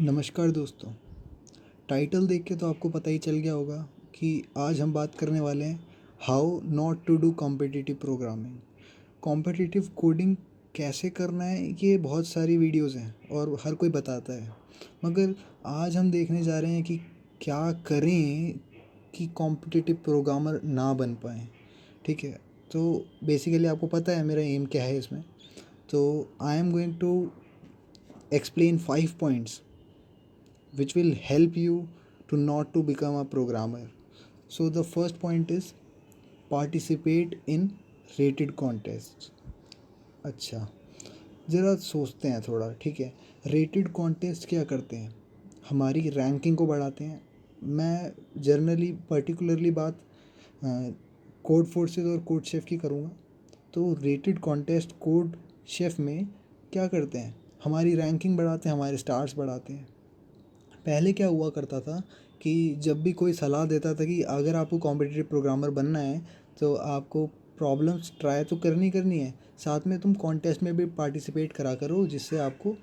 नमस्कार दोस्तों। टाइटल देख के तो आपको पता ही चल गया होगा कि आज हम बात करने वाले हैं how not to do competitive programming. Competitive coding कैसे करना है, ये बहुत सारी वीडियोस हैं और हर कोई बताता है, मगर आज हम देखने जा रहे हैं कि क्या करें कि कॉम्पिटिटिव प्रोग्रामर ना बन पाएँ। ठीक है, तो बेसिकली आपको पता है मेरा एम क्या है इसमें। तो I am going to explain 5 points which will help you to not to become a programmer. So the first point is participate in rated contests. अच्छा, ज़रा सोचते हैं थोड़ा। ठीक है, रेटेड कॉन्टेस्ट क्या करते हैं, हमारी रैंकिंग को बढ़ाते हैं। मैं जर्नली पर्टिकुलरली बात कोड फोर्सेस और कोड शेफ़ की करूँगा। तो रेटेड कॉन्टेस्ट कोड शेफ़ में क्या करते हैं, हमारी रैंकिंग बढ़ाते हैं, हमारे स्टार्स बढ़ाते हैं। पहले क्या हुआ करता था कि जब भी कोई सलाह देता था कि अगर आपको कॉम्पिटिटिव प्रोग्रामर बनना है तो आपको प्रॉब्लम्स ट्राई तो करनी है, साथ में तुम कॉन्टेस्ट में भी पार्टिसिपेट करा करो, जिससे आपको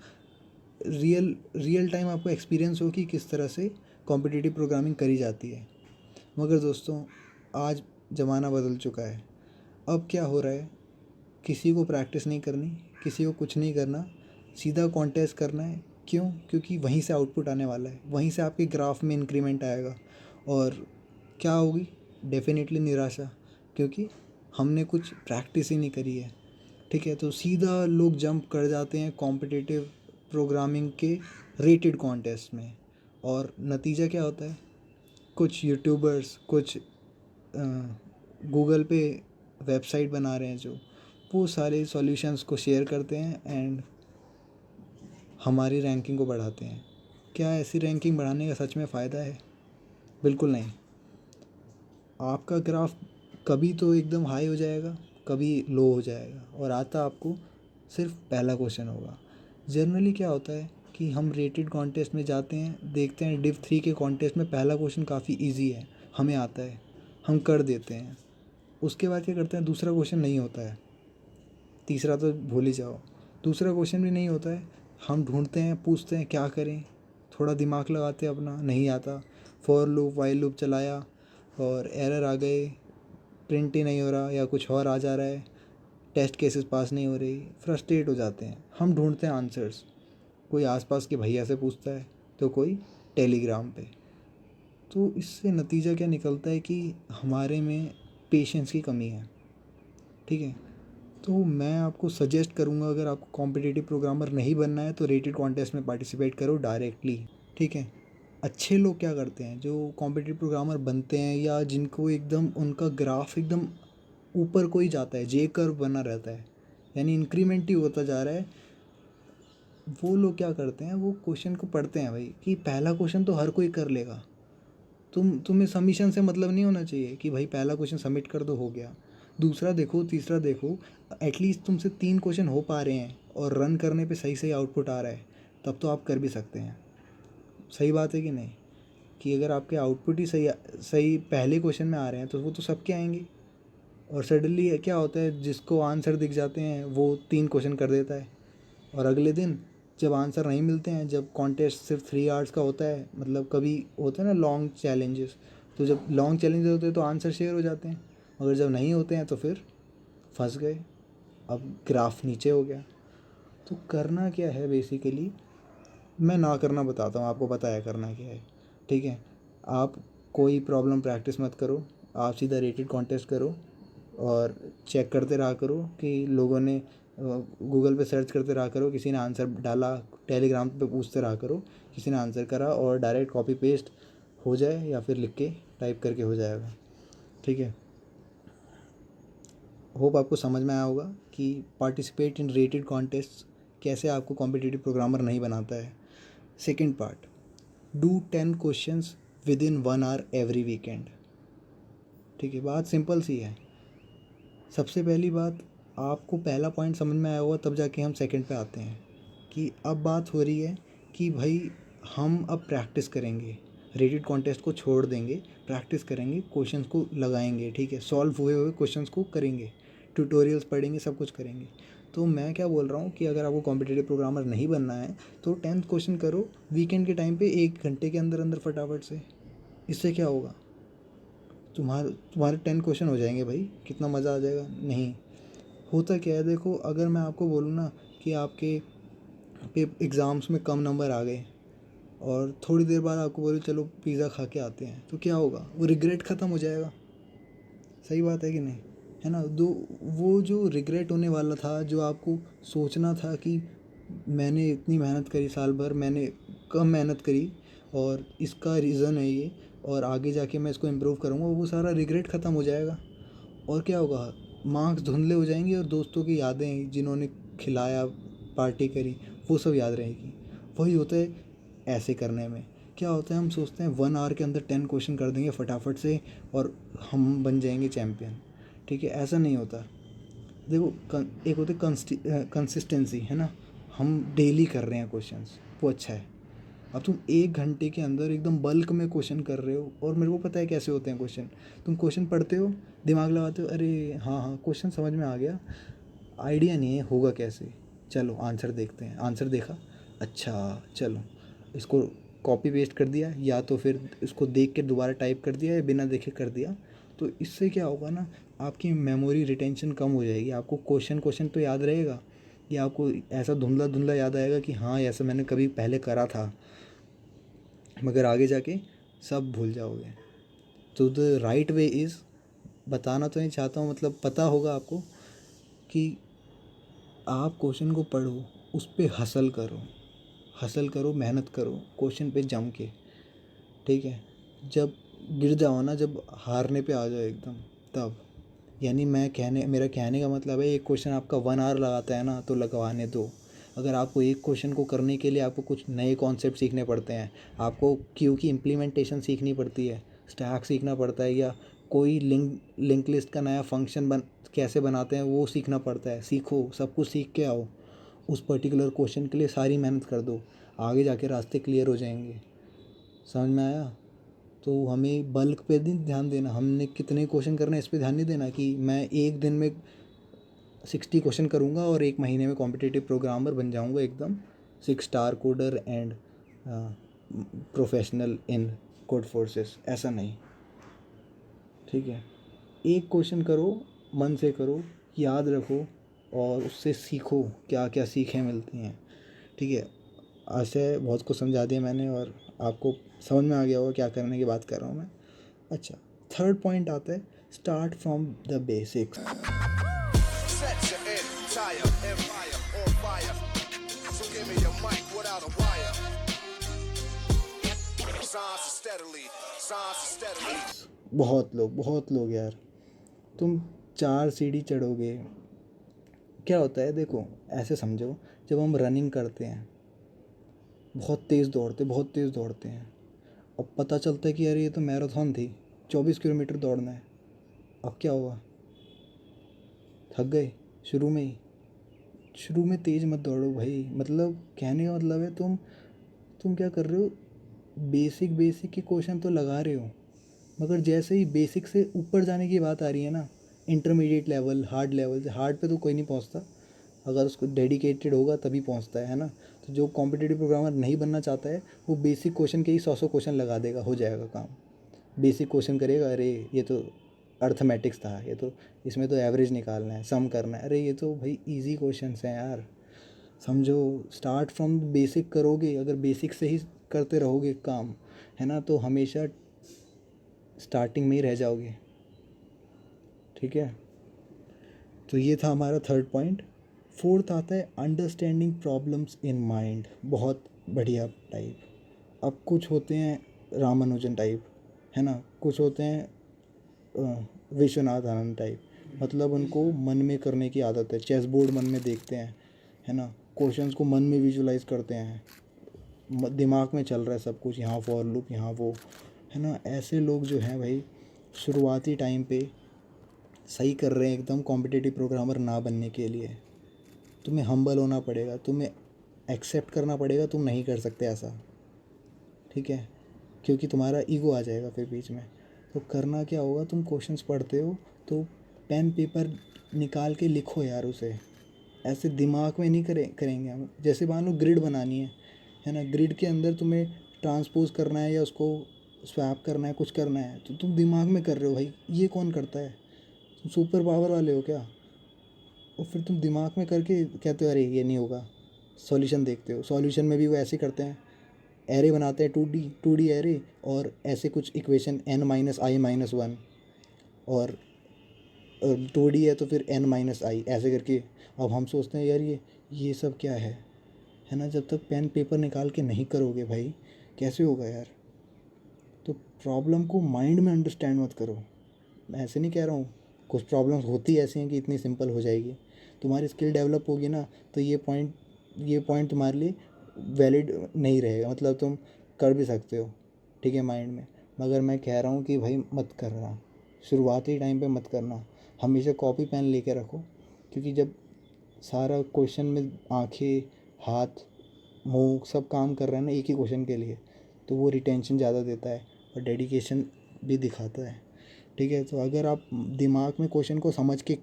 रियल टाइम आपको एक्सपीरियंस हो कि किस तरह से कॉम्पिटिटिव प्रोग्रामिंग करी जाती है। मगर दोस्तों, आज ज़माना बदल चुका है। अब क्या हो रहा है, किसी को प्रैक्टिस नहीं करनी, किसी को कुछ नहीं करना, सीधा कॉन्टेस्ट करना है। क्यों? क्योंकि वहीं से आउटपुट आने वाला है, वहीं से आपके ग्राफ में इंक्रीमेंट आएगा। और क्या होगी? डेफिनेटली निराशा, क्योंकि हमने कुछ प्रैक्टिस ही नहीं करी है। ठीक है, तो सीधा लोग जंप कर जाते हैं कॉम्पिटिटिव प्रोग्रामिंग के रेटेड कॉन्टेस्ट में। और नतीजा क्या होता है, कुछ यूट्यूबर्स, कुछ गूगल पे वेबसाइट बना रहे हैं जो वो सारे सॉल्यूशंस को शेयर करते हैं एंड हमारी रैंकिंग को बढ़ाते हैं। क्या ऐसी रैंकिंग बढ़ाने का सच में फ़ायदा है? बिल्कुल नहीं। आपका ग्राफ कभी तो एकदम हाई हो जाएगा, कभी लो हो जाएगा, और आता आपको सिर्फ पहला क्वेश्चन होगा। जनरली क्या होता है कि हम रेटेड कॉन्टेस्ट में जाते हैं, देखते हैं डिव 3 के कॉन्टेस्ट में पहला क्वेश्चन काफ़ी ईजी है, हमें आता है, हम कर देते हैं। उसके बाद क्या करते हैं, दूसरा क्वेश्चन नहीं होता है, तीसरा तो भूल ही जाओ, दूसरा क्वेश्चन भी नहीं होता है। हम ढूंढते हैं, पूछते हैं क्या करें, थोड़ा दिमाग लगाते हैं अपना, नहीं आता, फॉर लूप वाइल लूप चलाया और एरर आ गए, प्रिंट ही नहीं हो रहा या कुछ और आ जा रहा है, टेस्ट केसेस पास नहीं हो रही, फ्रस्ट्रेट हो जाते हैं। हम ढूंढते हैं आंसर्स, कोई आसपास के भैया से पूछता है तो कोई टेलीग्राम पे। तो इससे नतीजा क्या निकलता है कि हमारे में पेशेंस की कमी है। ठीक है, तो मैं आपको सजेस्ट करूँगा, अगर आपको कॉम्पिटिटिव प्रोग्रामर नहीं बनना है तो रेटेड कॉन्टेस्ट में पार्टिसिपेट करो डायरेक्टली। ठीक है, अच्छे लोग क्या करते हैं, जो कॉम्पिटिटिव प्रोग्रामर बनते हैं या जिनको एकदम उनका ग्राफ एकदम ऊपर को ही जाता है, जे कर्व बना रहता है, यानी इंक्रीमेंट ही होता जा रहा है, वो लोग क्या करते हैं, वो क्वेश्चन को पढ़ते हैं भाई कि पहला क्वेश्चन तो हर कोई कर लेगा। तुम्हें सबमिशन से मतलब नहीं होना चाहिए कि भाई पहला क्वेश्चन सबमिट कर दो, हो गया। दूसरा देखो, तीसरा देखो, एटलीस्ट तुमसे 3 क्वेश्चन हो पा रहे हैं और रन करने पे सही सही आउटपुट आ रहा है, तब तो आप कर भी सकते हैं। सही बात है कि नहीं? कि अगर आपके आउटपुट ही सही सही पहले क्वेश्चन में आ रहे हैं तो वो तो सबके आएंगे। और सडनली क्या होता है, जिसको आंसर दिख जाते हैं वो 3 क्वेश्चन कर देता है, और अगले दिन जब आंसर नहीं मिलते हैं, जब कॉन्टेस्ट सिर्फ 3 आवर्स का होता है, मतलब कभी होता है ना लॉन्ग चैलेंजेस, तो जब लॉन्ग चैलेंजेस होते हैं तो आंसर शेयर हो जाते हैं, मगर जब नहीं होते हैं तो फिर फंस गए, अब ग्राफ नीचे हो गया। तो करना क्या है बेसिकली, मैं ना करना बताता हूँ, आपको पता है करना क्या है। ठीक है, आप कोई प्रॉब्लम प्रैक्टिस मत करो, आप सीधा रेटेड कॉन्टेस्ट करो और चेक करते रहा करो कि लोगों ने गूगल पे सर्च करते रहा करो, किसी ने आंसर डाला, टेलीग्राम पे पूछते रहा करो, किसी ने आंसर करा, और डायरेक्ट कॉपी पेस्ट हो जाए या फिर लिख के टाइप करके हो जाएगा। ठीक है, होप आपको समझ में आया होगा कि पार्टिसिपेट इन रेटेड कॉन्टेस्ट कैसे आपको कॉम्पिटिटिव प्रोग्रामर नहीं बनाता है। Second part, do 10 questions within 1 hour every weekend. ठीक है, बात सिंपल सी है। सबसे पहली बात, आपको पहला पॉइंट समझ में आया होगा, तब जाके हम सेकंड पे आते हैं कि अब बात हो रही है कि भाई हम अब प्रैक्टिस करेंगे, रेटेड कॉन्टेस्ट को छोड़ देंगे, प्रैक्टिस करेंगे, क्वेश्चंस को लगाएंगे। ठीक है, सॉल्व हुए हुए क्वेश्चंस को करेंगे, ट्यूटोरियल्स पढ़ेंगे, सब कुछ करेंगे। तो मैं क्या बोल रहा हूँ कि अगर आपको कॉम्पिटिटिव प्रोग्रामर नहीं बनना है तो 10th क्वेश्चन करो वीकेंड के टाइम पे 1 घंटे के अंदर अंदर फटाफट से। इससे क्या होगा, तुम्हारे 10 क्वेश्चन हो जाएंगे भाई, कितना मज़ा आ जाएगा। नहीं होता क्या है, देखो अगर मैं आपको बोलूँ ना कि आपके पे एग्ज़ाम्स में कम नंबर आ गए और थोड़ी देर बाद आपको बोलो चलो पिज़्ज़ा खा के आते हैं, तो क्या होगा, वो रिग्रेट ख़त्म हो जाएगा। सही बात है कि नहीं, है ना। दो वो जो रिग्रेट होने वाला था, जो आपको सोचना था कि मैंने इतनी मेहनत करी साल भर, मैंने कम मेहनत करी और इसका रीज़न है ये, और आगे जाके मैं इसको इम्प्रूव करूँगा, वो सारा रिग्रेट ख़त्म हो जाएगा। और क्या होगा, मार्क्स धुंधले हो जाएंगे और दोस्तों की यादें जिन्होंने खिलाया, पार्टी करी, वो सब याद रहेगी। वही होता है ऐसे करने में। क्या होता है, हम सोचते हैं 1 आवर के अंदर 10 क्वेश्चन कर देंगे फटाफट से और हम बन जाएंगे चैम्पियन। ठीक है, ऐसा नहीं होता। देखो एक होते कंसिस्टेंसी, है ना। हम डेली कर रहे हैं क्वेश्चंस, वो अच्छा है। अब तुम 1 घंटे के अंदर एकदम बल्क में क्वेश्चन कर रहे हो, और मेरे को पता है कैसे होते हैं क्वेश्चन। तुम क्वेश्चन पढ़ते हो, दिमाग लगाते हो, अरे हाँ हाँ क्वेश्चन समझ में आ गया, आइडिया नहीं है होगा कैसे, चलो आंसर देखते हैं। आंसर देखा, अच्छा चलो इसको कॉपी पेस्ट कर दिया, या तो फिर इसको देख के दोबारा टाइप कर दिया, या बिना देखे कर दिया। तो इससे क्या होगा ना, आपकी मेमोरी रिटेंशन कम हो जाएगी। आपको क्वेश्चन क्वेश्चन तो याद रहेगा, या आपको ऐसा धुंधला धुंधला याद आएगा कि हाँ ऐसा मैंने कभी पहले करा था, मगर आगे जाके सब भूल जाओगे। तो द राइट वे इज़, बताना तो नहीं चाहता हूँ, मतलब पता होगा आपको कि आप क्वेश्चन को पढ़ो, उस पर हसल करो, मेहनत करो क्वेश्चन पे जम के। ठीक है, जब गिर जाओ ना, जब हारने पे आ जाओ एकदम, तब यानी मेरा कहने का मतलब है, एक क्वेश्चन आपका 1 आवर लगाता है ना, तो लगवाने दो। अगर आपको एक क्वेश्चन को करने के लिए आपको कुछ नए कॉन्सेप्ट सीखने पड़ते हैं, आपको क्यू की इम्प्लीमेंटेशन सीखनी पड़ती है, स्टैक सीखना पड़ता है, या कोई लिंक लिस्ट का नया फंक्शन कैसे बनाते हैं वो सीखना पड़ता है, सीखो, सब कुछ सीख के आओ। उस पर्टिकुलर क्वेश्चन के लिए सारी मेहनत कर दो, आगे जाके रास्ते क्लियर हो जाएंगे। समझ में आया। तो हमें बल्क पे नहीं ध्यान देना, हमने कितने क्वेश्चन करने इस पे ध्यान नहीं देना कि मैं एक दिन में 60 क्वेश्चन करूँगा और 1 महीने में कॉम्पिटिटिव प्रोग्रामर बन जाऊँगा एकदम 6 star coder and professional in code forces. ऐसा नहीं, ठीक है। एक क्वेश्चन करो, मन से करो, याद रखो और उससे सीखो, क्या क्या सीखें मिलती हैं। ठीक है, आज से बहुत कुछ समझा दिया मैंने और आपको समझ में आ गया होगा क्या करने की बात कर रहा हूँ मैं। अच्छा, थर्ड पॉइंट आता है, स्टार्ट फ्रॉम द बेसिक्स। बहुत लोग यार, तुम 4 सीढ़ी चढ़ोगे, क्या होता है देखो, ऐसे समझो, जब हम रनिंग करते हैं, बहुत तेज़ दौड़ते हैं, अब पता चलता है कि यार ये तो मैराथन थी, 24 किलोमीटर दौड़ना है। अब क्या होगा, थक गए शुरू में तेज़ मत दौड़ो भाई। मतलब कहने का मतलब है, तुम क्या कर रहे हो, बेसिक के क्वेश्चन तो लगा रहे हो, मगर जैसे ही बेसिक से ऊपर जाने की बात आ रही है ना, इंटरमीडिएट लेवल, हार्ड लेवल से, हार्ड पे तो कोई नहीं पहुंचता, अगर उसको डेडिकेटेड होगा तभी पहुंचता है ना। तो जो कॉम्पिटिटिव प्रोग्रामर नहीं बनना चाहता है, वो बेसिक क्वेश्चन के ही 100 क्वेश्चन लगा देगा, हो जाएगा काम। बेसिक क्वेश्चन करेगा, अरे ये तो अर्थमेटिक्स था, ये तो इसमें तो एवरेज निकालना है, सम करना है, अरे ये तो भाई इजी क्वेश्चंस हैं यार। समझो, स्टार्ट फ्रॉम बेसिक करोगे, अगर बेसिक से ही करते रहोगे काम, है ना, तो हमेशा स्टार्टिंग में ही रह जाओगे। ठीक है, तो ये था हमारा थर्ड पॉइंट। फोर्थ आता है अंडरस्टैंडिंग प्रॉब्लम्स इन माइंड। बहुत बढ़िया टाइप। अब कुछ होते हैं रामानुजन टाइप, है ना, कुछ होते हैं विश्वनाथ आनंद टाइप, मतलब उनको मन में करने की आदत है, चेस बोर्ड मन में देखते हैं, है ना, क्वेश्चंस को मन में विजुलाइज करते हैं, दिमाग में चल रहा है सब कुछ, यहाँ फॉर लूप, यहाँ वो, है ना। ऐसे लोग जो हैं भाई, शुरुआती टाइम पे सही कर रहे हैं एकदम कॉम्पिटिटिव प्रोग्रामर ना बनने के लिए। तुम्हें हम्बल होना पड़ेगा, तुम्हें एक्सेप्ट करना पड़ेगा तुम नहीं कर सकते ऐसा, ठीक है, क्योंकि तुम्हारा ईगो आ जाएगा फिर बीच में। तो करना क्या होगा, तुम क्वेश्चंस पढ़ते हो तो पेन पेपर निकाल के लिखो यार उसे, ऐसे दिमाग में नहीं करेंगे हम। जैसे मान लो ग्रिड बनानी है ना, ग्रिड के अंदर तुम्हें ट्रांसपोज करना है या उसको स्वैप करना है, कुछ करना है, तो तुम दिमाग में कर रहे हो भाई, ये कौन करता है? तुम सुपर पावर वाले हो क्या? और फिर तुम दिमाग में करके कहते हो अरे ये नहीं होगा, सॉल्यूशन देखते हो। सॉल्यूशन में भी वो ऐसे करते हैं, एरे बनाते हैं, 2D एरे, और ऐसे कुछ इक्वेशन n-i-1, और 2D है तो फिर n-i ऐसे करके। अब हम सोचते हैं यार ये सब क्या है ना? जब तक पेन पेपर निकाल के नहीं करोगे भाई, कैसे होगा यार? तो प्रॉब्लम को माइंड में अंडरस्टैंड मत करो। मैं ऐसे नहीं कह रहा हूँ, कुछ प्रॉब्लम्स होती ऐसी हैं कि इतनी सिंपल हो जाएगी, तुम्हारी स्किल डेवलप होगी ना, तो ये पॉइंट तुम्हारे लिए वैलिड नहीं रहेगा। मतलब तुम कर भी सकते हो, ठीक है, माइंड में। मगर मैं कह रहा हूँ कि भाई मत करना, शुरुआती टाइम पे मत करना। हमेशा कॉपी पेन लेके रखो, क्योंकि जब सारा क्वेश्चन में आँखें, हाथ, मुंह सब काम कर रहे हैं ना एक ही क्वेश्चन के लिए, तो वो रिटेंशन ज़्यादा देता है और डेडिकेशन भी दिखाता है, ठीक है। तो अगर आप दिमाग में क्वेश्चन को समझ के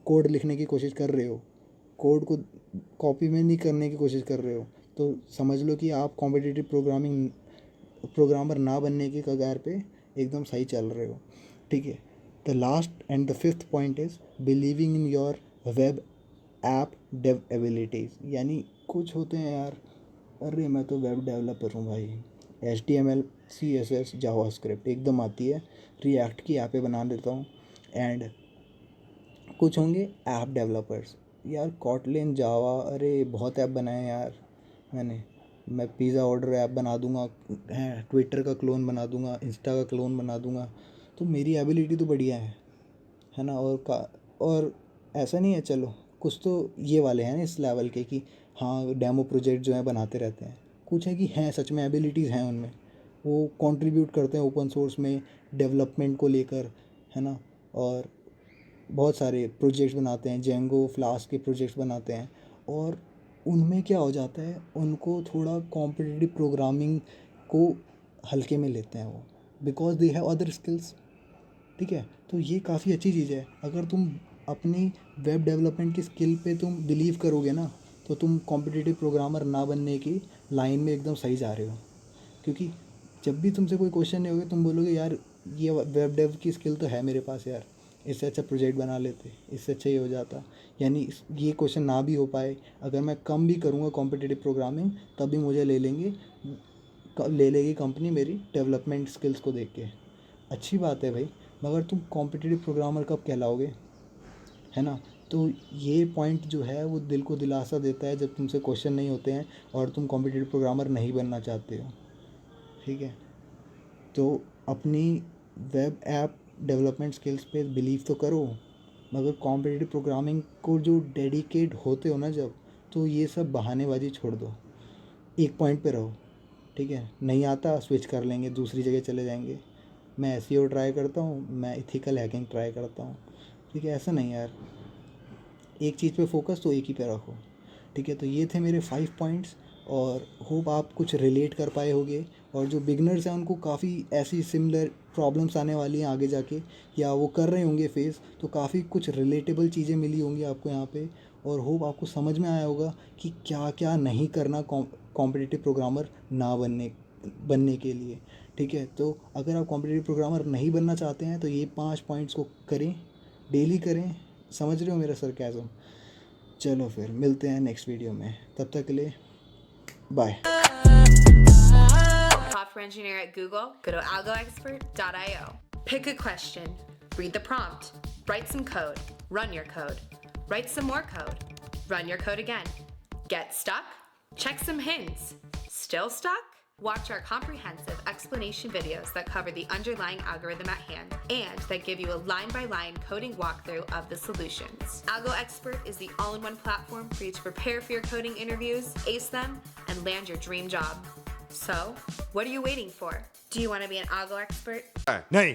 कोड लिखने की कोशिश कर रहे हो, कोड को कॉपी में नहीं करने की कोशिश कर रहे हो, तो समझ लो कि आप कॉम्पिटिटिव प्रोग्रामर ना बनने के कगार पे एकदम सही चल रहे हो, ठीक है। The last and the fifth point is believing in your web app dev abilities. यानी कुछ होते हैं यार, अरे मैं तो वेब डेवलपर हूँ भाई, HTML CSS जावास्क्रिप्ट एकदम आती है, रिएक्ट की ऐपें बना देता हूँ। एंड कुछ होंगे ऐप डेवलपर्स, यार कॉटलिन, जावा, अरे बहुत ऐप बनाए यार मैं पिज़्ज़ा ऑर्डर ऐप बना दूंगा, हैं, ट्विटर का क्लोन बना दूंगा, इंस्टा का क्लोन बना दूंगा। तो मेरी एबिलिटी तो बढ़िया है ना। और ऐसा नहीं है, चलो कुछ तो ये वाले हैं इस लेवल के कि हाँ डेमो प्रोजेक्ट जो है बनाते रहते हैं, कुछ है कि हैं सच में एबिलिटीज़ हैं उनमें, वो कंट्रीब्यूट करते हैं ओपन सोर्स में डेवलपमेंट को लेकर, है ना। और बहुत सारे प्रोजेक्ट्स बनाते हैं, जेंगो फ्लास्क के प्रोजेक्ट्स बनाते हैं, और उनमें क्या हो जाता है, उनको थोड़ा कॉम्पिटिटिव प्रोग्रामिंग को हल्के में लेते हैं वो, because they have other skills, ठीक है। तो ये काफ़ी अच्छी चीज़ है। अगर तुम अपनी वेब डेवलपमेंट की स्किल पे तुम बिलीव करोगे ना, तो तुम कॉम्पिटिटिव प्रोग्रामर ना बनने की लाइन में एकदम सही जा रहे हो। क्योंकि जब भी तुमसे कोई क्वेश्चन नहीं होगा, तुम बोलोगे यार ये वेब डेव की स्किल तो है मेरे पास यार, इससे अच्छा प्रोजेक्ट बना लेते, इससे अच्छा ये हो जाता। यानी ये क्वेश्चन ना भी हो पाए, अगर मैं कम भी करूँगा कॉम्पिटिटिव प्रोग्रामिंग, तब भी मुझे ले लेगी कंपनी मेरी डेवलपमेंट स्किल्स को देख के। अच्छी बात है भाई, मगर तुम कॉम्पिटिटिव प्रोग्रामर कब कहलाओगे, है ना। तो ये पॉइंट जो है वो दिल को दिलासा देता है जब तुमसे क्वेश्चन नहीं होते हैं और तुम कॉम्पिटिटिव प्रोग्रामर नहीं बनना चाहते हो, ठीक है। तो अपनी वेब ऐप डेवलपमेंट स्किल्स पे बिलीव तो करो, मगर कॉम्पिटिटिव प्रोग्रामिंग को जो डेडिकेट होते हो ना जब, तो ये सब बहानेबाजी छोड़ दो, एक पॉइंट पे रहो, ठीक है। नहीं आता स्विच कर लेंगे, दूसरी जगह चले जाएंगे। मैं SEO ट्राई करता हूँ, मैं इथिकल हैकिंग ट्राई करता हूँ, ठीक है। ऐसा नहीं यार, एक चीज़ पे फोकस तो एक ही पे रखो, ठीक है। तो ये थे मेरे 5 पॉइंट्स, और होप आप कुछ रिलेट कर पाए होंगे। और जो बिगनर्स हैं उनको काफ़ी ऐसी सिमिलर प्रॉब्लम्स आने वाली हैं आगे जाके, या वो कर रहे होंगे फेस, तो काफ़ी कुछ रिलेटेबल चीज़ें मिली होंगी आपको यहाँ पे। और होप आपको समझ में आया होगा कि क्या क्या नहीं करना कॉम्पिटिटिव प्रोग्रामर ना बनने के लिए, ठीक है। तो अगर आप कॉम्पिटिटिव प्रोग्रामर नहीं बनना चाहते हैं तो ये 5 पॉइंट्स को करें, डेली करें। समझ रहे हो मेरा सरकाज़म? चलो फिर मिलते हैं नेक्स्ट वीडियो में, तब तक के लिए bye. Software engineer at Google? Go to algoexpert.io. Pick a question, read the prompt, write some code, run your code, write some more code, run your code again. Get stuck? Check some hints. Still stuck? Watch our comprehensive explanation videos that cover the underlying algorithm at hand and that give you a line-by-line coding walkthrough of the solutions. Algo Expert is the all-in-one platform for you to prepare for your coding interviews, ace them, and land your dream job. So, what are you waiting for? Do you want to be an Algo Expert? नहीं